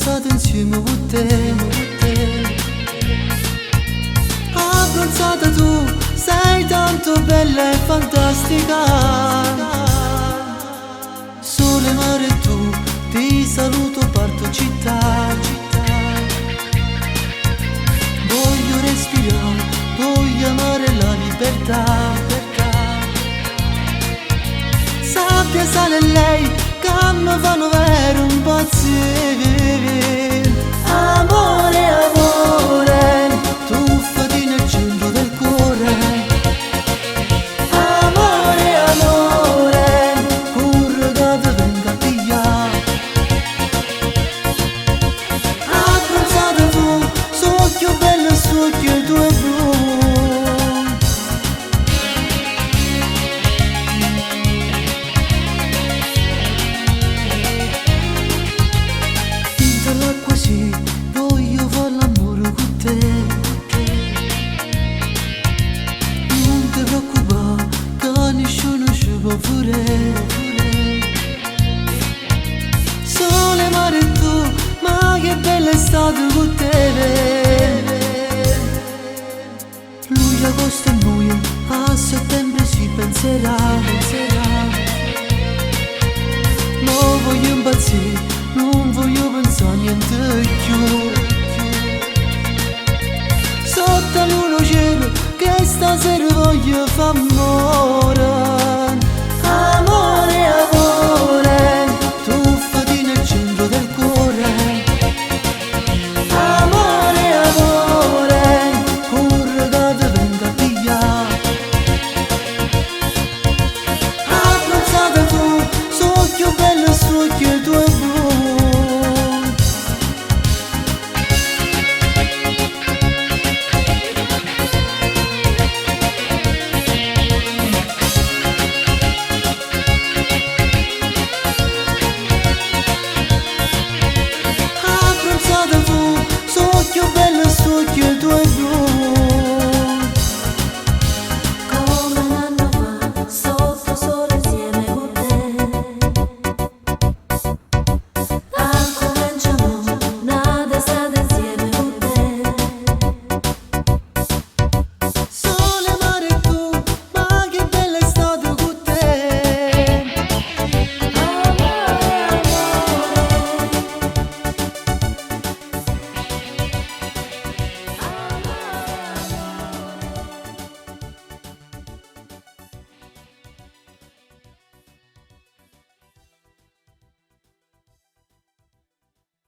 abbronzato insieme con te. Abbronzata tu, sei tanto bella e fantastica. Sole, mare e tu, ti saluto, parto città. Voglio respirare, voglio amare la libertà. Sabbia, sale lei, che mi fanno vero un pazzire. Amore, amore, tuffati nel centro del cuore. Amore, amore, corre che ti venga a pigliare. Abbronzata tu, socchio bello e socchio tu e blu. Così voglio fare l'amore con te. Non ti preoccupare, che nessuno ci può fare. Sole, mare e tu, ma che bella è stata con te. Luglio, agosto e noi, a settembre si penserà. Ma voglio impazzire,